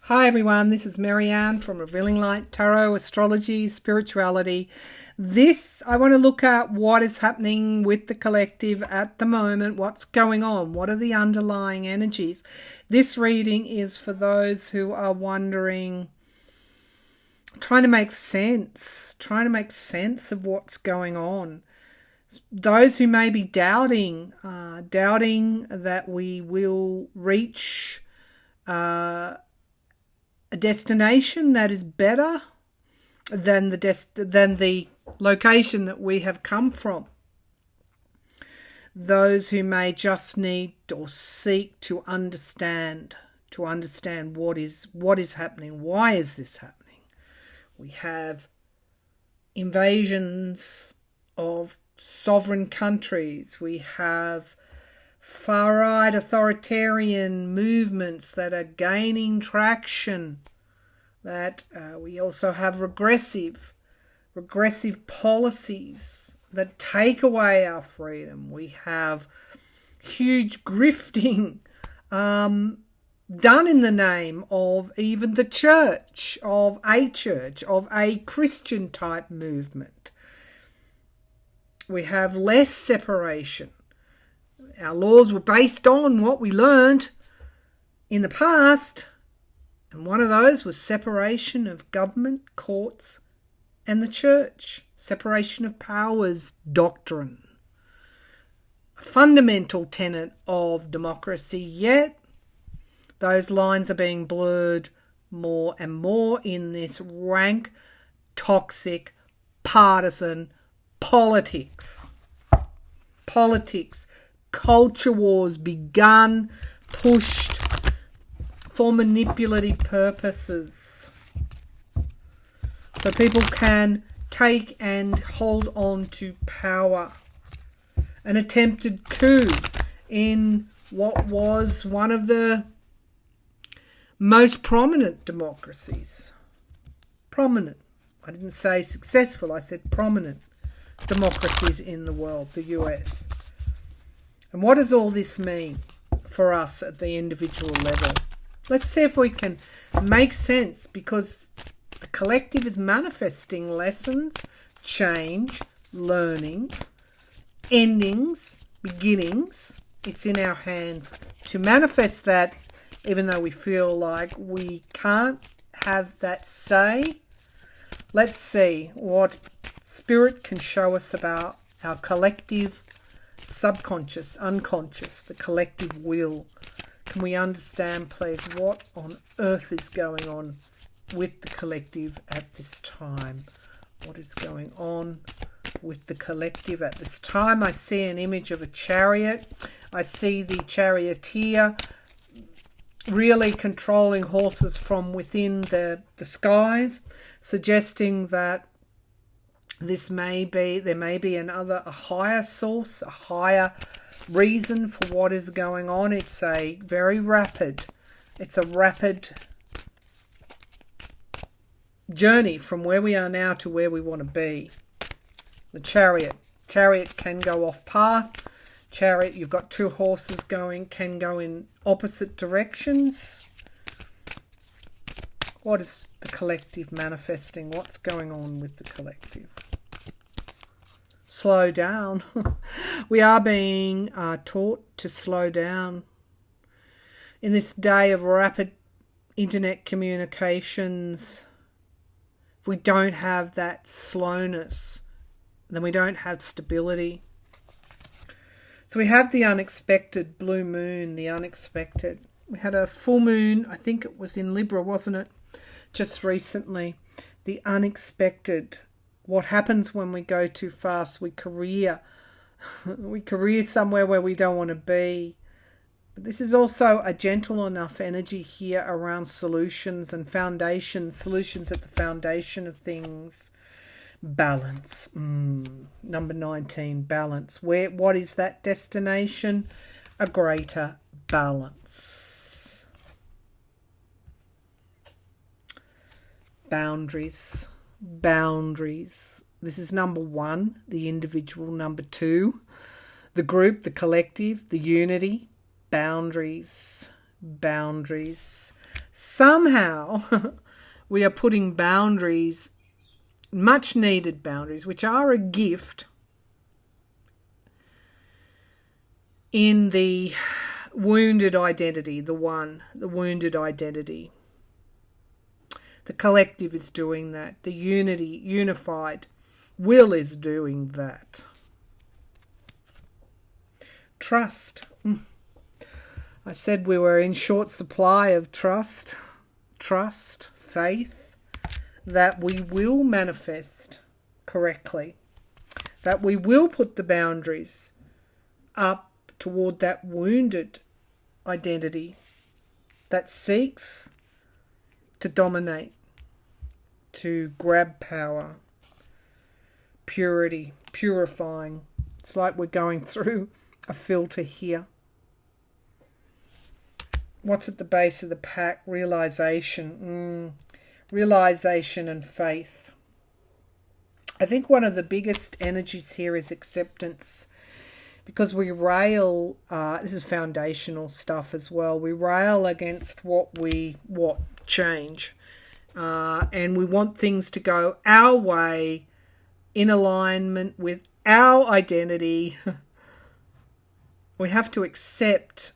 Hi everyone, this is Marianne from Revealing Light Tarot, Astrology, Spirituality. I want to look at what is happening with the collective at the moment, what's going on, what are the underlying energies. This reading is for those who are wondering, trying to make sense of what's going on. Those who may be doubting that we will reach a destination that is better than the location that we have come from. Those who may just need or seek to understand what is happening. Why is this happening? We have invasions of sovereign countries. We have far-right authoritarian movements that are gaining traction. We also have regressive policies that take away our freedom. We have huge grifting done in the name of even the church, of a Christian type movement. We have less separation. Our laws were based on what we learned in the past, and one of those was separation of government, courts, and the church. Separation of powers doctrine. A fundamental tenet of democracy, yet those lines are being blurred more and more in this rank, toxic, partisan politics. Culture wars begun, pushed for manipulative purposes. So people can take and hold on to power. An attempted coup in what was one of the most prominent democracies. Prominent. I didn't say successful, I said prominent democracies in the world, the US. And what does all this mean for us at the individual level? Let's see if we can make sense, because the collective is manifesting lessons, change, learnings, endings, beginnings. It's in our hands to manifest that, even though we feel like we can't have that say. Let's see what Spirit can show us about our collective subconscious, unconscious, the collective will. Can we understand, please, what on earth is going on with the collective at this time? What is going on with the collective at this time? I see an image of a chariot. I see the charioteer really controlling horses from within the skies, suggesting that there may be a higher source, a higher reason for what is going on. It's a rapid journey from where we are now to where we want to be. The chariot can go off path. Chariot, you've got two horses can go in opposite directions. What is the collective manifesting? What's going on with the collective? Slow down. We are being taught to slow down. In this day of rapid internet communications, if we don't have that slowness, then we don't have stability. So we have the unexpected blue moon, the unexpected. We had a full moon, I think it was in Libra, wasn't it? Just recently. The unexpected. What happens when we go too fast? We career somewhere where we don't want to be. But this is also a gentle enough energy here around solutions and foundations, solutions at the foundation of things. Balance. Number 19, balance. What is that destination? A greater balance. Boundaries. This is number 1, the individual. Number 2, the group, the collective, the unity. Boundaries. somehow we are putting boundaries, much needed boundaries, which are a gift, in the wounded identity, the wounded identity. The collective is doing that. The unified will is doing that. Trust. I said we were in short supply of trust, faith, that we will manifest correctly, that we will put the boundaries up toward that wounded identity that seeks to dominate, to grab power, purity, purifying. It's like we're going through a filter here. What's at the base of the pack? Realization. Realization and faith. I think one of the biggest energies here is acceptance, because we rail, this is foundational stuff as well, we rail against what change. And we want things to go our way, in alignment with our identity. We have to accept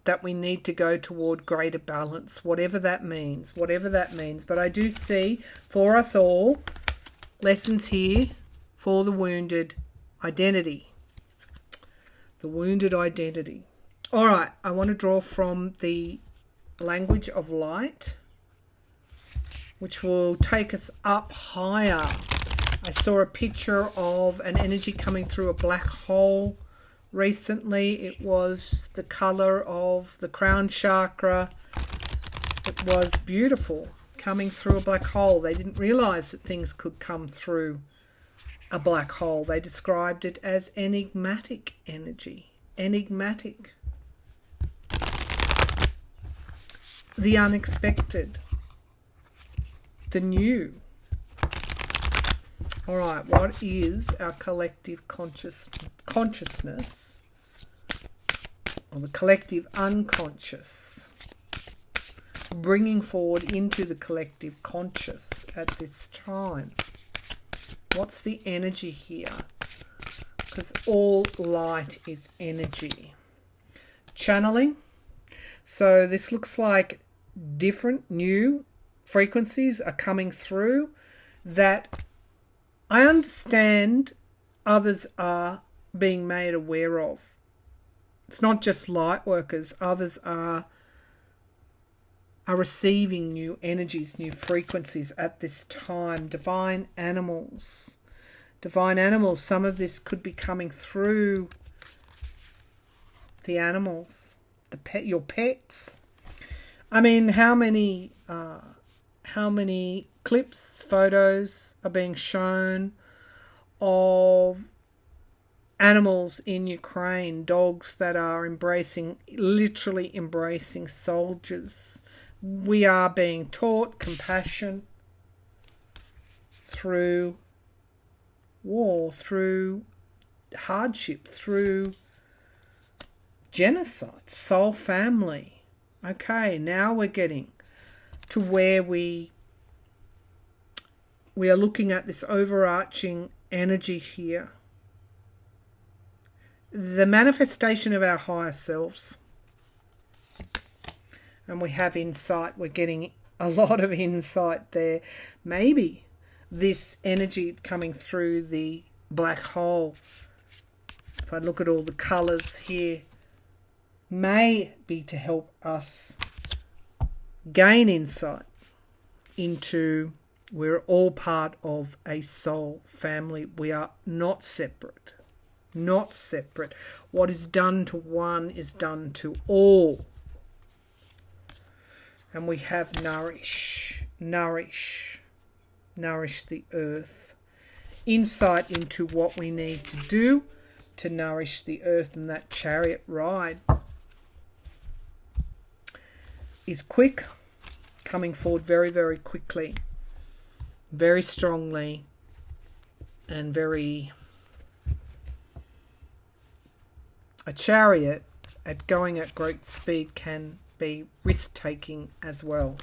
that we need to go toward greater balance, whatever that means. But I do see for us all lessons here for the wounded identity. The wounded identity. All right, I want to draw from the language of light, which will take us up higher. I saw a picture of an energy coming through a black hole recently. It was the color of the crown chakra. It was beautiful, coming through a black hole. They didn't realize that things could come through a black hole. They described it as enigmatic energy. Enigmatic. The unexpected. The new. All right, what is our collective consciousness, or the collective unconscious, bringing forward into the collective conscious at this time? What's the energy here? Because all light is energy. Channeling. So this looks like different new frequencies are coming through that I understand others are being made aware of. It's not just light workers. Others are receiving new energies, new frequencies at this time. Divine animals. Some of this could be coming through the animals, your pets. I mean, how many clips, photos are being shown of animals in Ukraine, dogs that are literally embracing soldiers. We are being taught compassion through war, through hardship, through genocide, soul family. Okay, now we're getting to where we are looking at this overarching energy here. The manifestation of our higher selves. And we have insight. We're getting a lot of insight there. Maybe this energy coming through the black hole, if I look at all the colours here, may be to help us gain insight into we're all part of a soul family. We are not separate. Not separate. What is done to one is done to all. And we have nourish the earth. Insight into what we need to do to nourish the earth, and that chariot ride is quick, coming forward very, very quickly, very strongly, and a chariot going at great speed can be risk-taking as well.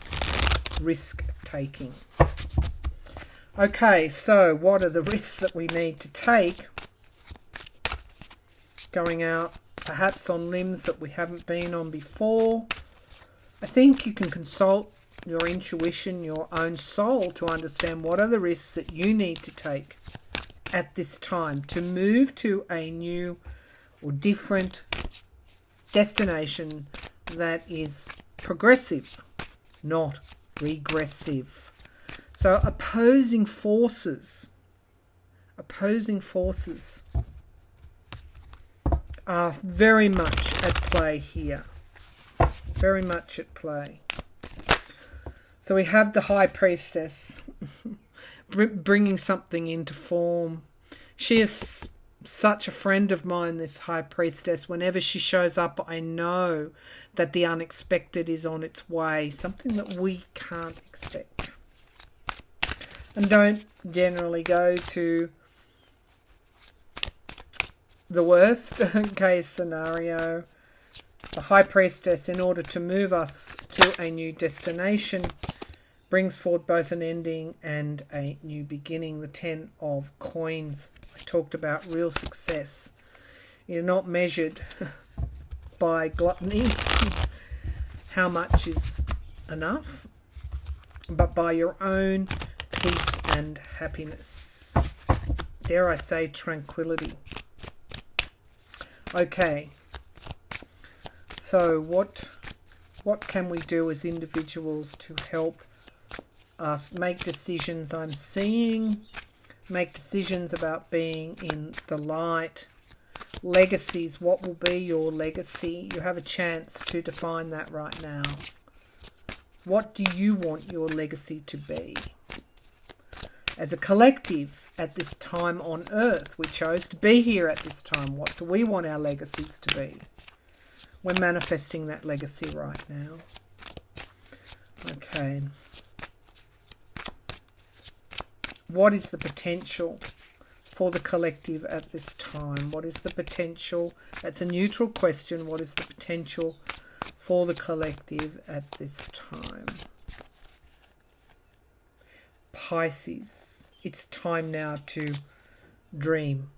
Risk-taking. Okay, so what are the risks that we need to take? Going out perhaps on limbs that we haven't been on before. I think you can consult your intuition, your own soul, to understand what are the risks that you need to take at this time to move to a new or different destination that is progressive, not regressive. So opposing forces are very much at play here. Very much at play. So we have the High Priestess bringing something into form. She is such a friend of mine, this High Priestess. Whenever she shows up, I know that the unexpected is on its way. Something that we can't expect. And don't generally go to the worst case scenario. The High Priestess, in order to move us to a new destination, brings forward both an ending and a new beginning. The 10 of Coins. I talked about real success is not measured by gluttony, how much is enough, but by your own peace and happiness. Dare I say tranquility. Okay. So what can we do as individuals to help us make decisions? I'm seeing make decisions about being in the light. Legacies. What will be your legacy? You have a chance to define that right now. What do you want your legacy to be? As a collective at this time on Earth, we chose to be here at this time. What do we want our legacies to be? We're manifesting that legacy right now. Okay. What is the potential for the collective at this time? What is the potential? That's a neutral question. What is the potential for the collective at this time? Pisces. It's time now to dream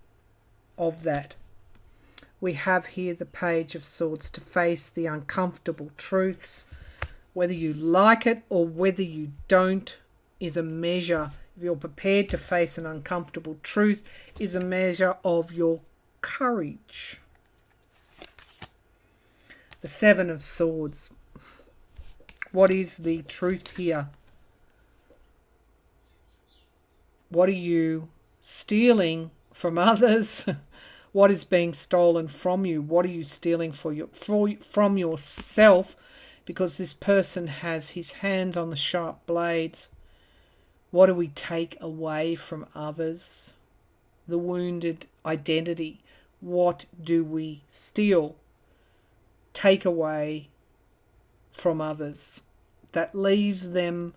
of that. We have here the Page of Swords, to face the uncomfortable truths. Whether you like it or whether you don't is a measure. If you're prepared to face an uncomfortable truth, is a measure of your courage. The 7 of Swords. What is the truth here? What are you stealing from others? What is being stolen from you? What are you stealing from yourself? Because this person has his hands on the sharp blades. What do we take away from others? The wounded identity. What do we steal, take away from others that leaves them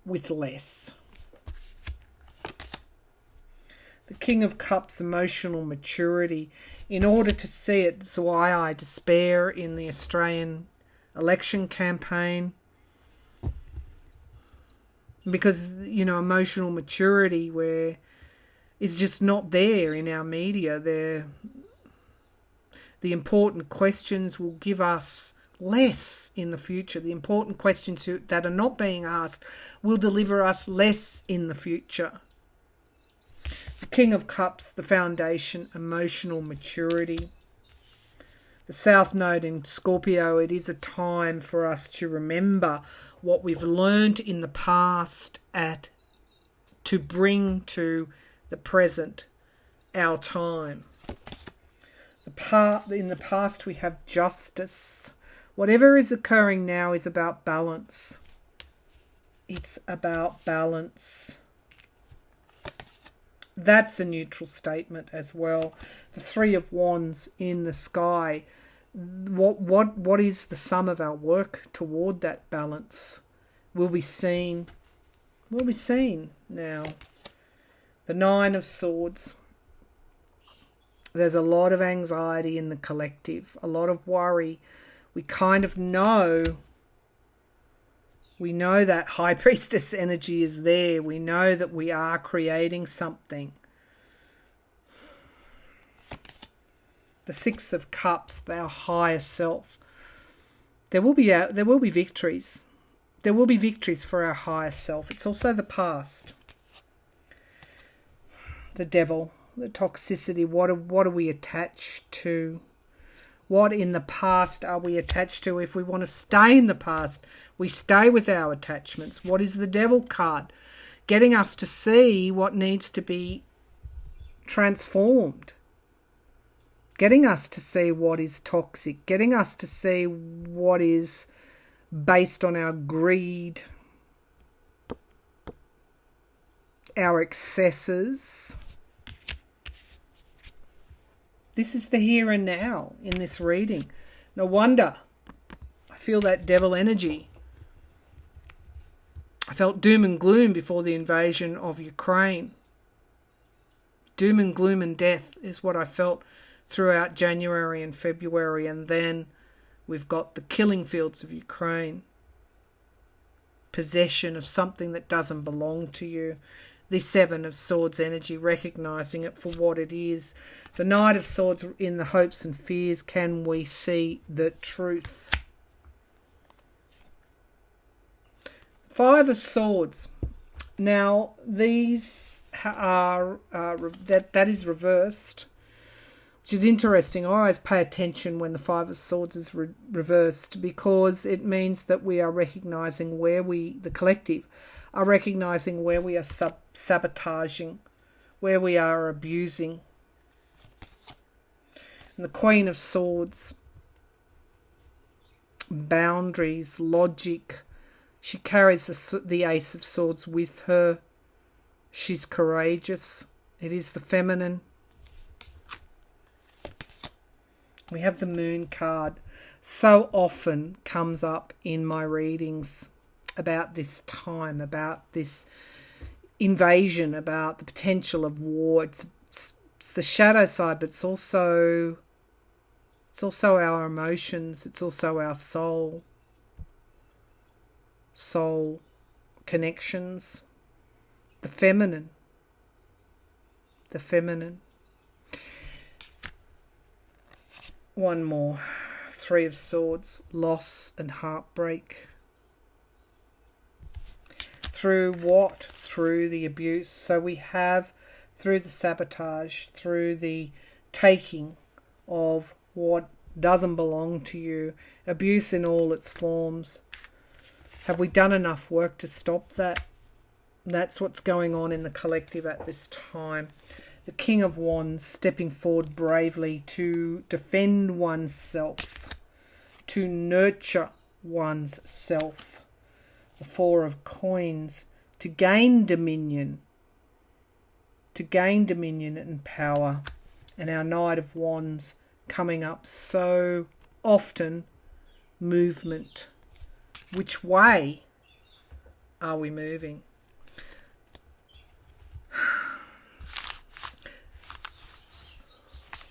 with less? The King of Cups, emotional maturity. In order to see it, that's why I despair in the Australian election campaign. Because, emotional maturity is just not there in our media. The important questions will give us less in the future. The important questions that are not being asked will deliver us less in the future. The King of Cups, the foundation, emotional maturity. The South Node in Scorpio, it is a time for us to remember what we've learned in the past to bring to the present, our time. In the past we have justice. Whatever is occurring now is about balance. It's about balance. That's a neutral statement as well. The 3 of Wands in the sky. What is the sum of our work toward that balance? Will be seen now. The 9 of Swords. There's a lot of anxiety in the collective, a lot of worry. we kind of know. We know that High Priestess energy is there. We know that we are creating something. The Six of Cups, our higher self. There will be victories. There will be victories for our higher self. It's also the past. The devil, the toxicity. What are we attached to? What in the past are we attached to? If we want to stay in the past, we stay with our attachments. What is the devil card? Getting us to see what needs to be transformed. Getting us to see what is toxic. Getting us to see what is based on our greed, our excesses. This is the here and now in this reading. No wonder I feel that devil energy. I felt doom and gloom before the invasion of Ukraine. Doom and gloom and death is what I felt throughout January and February, and then we've got the killing fields of Ukraine. Possession of something that doesn't belong to you. The Seven of Swords energy, recognising it for what it is. The Knight of Swords in the hopes and fears. Can we see the truth? Five of Swords. Now, these are that is reversed, which is interesting. I always pay attention when the Five of Swords is reversed, because it means that we are recognising where the collective, are recognising where we are sabotaging, where we are abusing. And the Queen of Swords, boundaries, logic. She carries the Ace of Swords with her. She's courageous. It is the feminine. We have the Moon card. So often comes up in my readings about this time, about this invasion, about the potential of war. It's the shadow side, but it's also our emotions. It's also our soul connections. The feminine. One more. Three of Swords. Loss and heartbreak. Through what? Through the abuse. So we have through the sabotage, through the taking of what doesn't belong to you. Abuse in all its forms. Have we done enough work to stop that? That's what's going on in the collective at this time. The King of Wands stepping forward bravely to defend oneself, to nurture one's self. The Four of Coins, to gain dominion and power. And our Knight of Wands coming up so often, movement. Which way are we moving?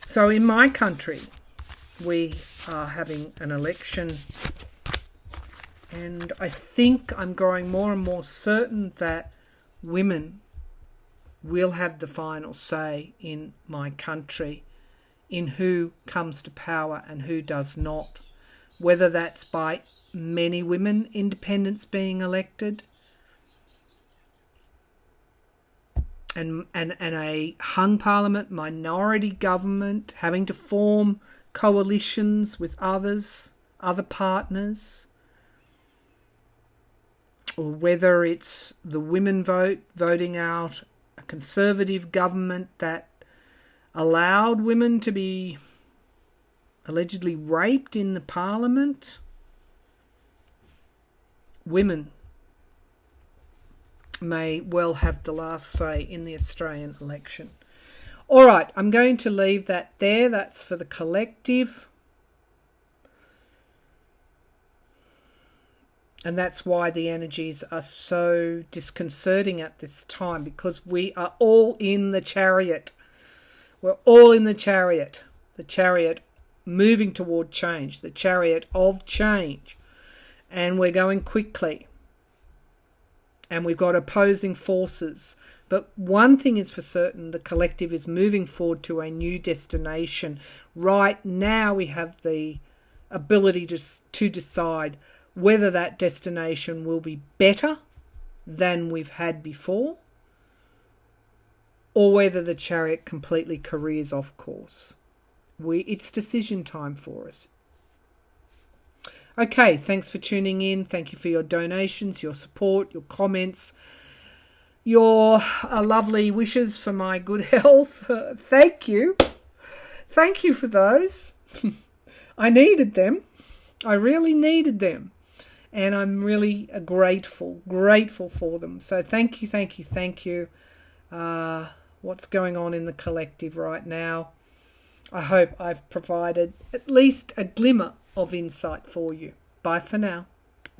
So in my country, we are having an election, and I think I'm growing more and more certain that women will have the final say in my country, in who comes to power and who does not. Whether that's by many women independents being elected, and a hung parliament, minority government, having to form coalitions with other partners, or whether it's the women voting out a conservative government that allowed women to be allegedly raped in the parliament. Women may well have the last say in the Australian election. All right, I'm going to leave that there. That's for the collective. And that's why the energies are so disconcerting at this time, because we are all in the chariot. We're all in the chariot moving toward change, the chariot of change. And we're going quickly. And we've got opposing forces. But one thing is for certain, the collective is moving forward to a new destination. Right now we have the ability to decide whether that destination will be better than we've had before, or whether the chariot completely careers off course. It's decision time for us. Okay, thanks for tuning in. Thank you for your donations, your support, your comments, your lovely wishes for my good health. Thank you. Thank you for those. I needed them. I really needed them. And I'm really grateful for them. So thank you. What's going on in the collective right now? I hope I've provided at least a glimmer of insight for you. Bye for now.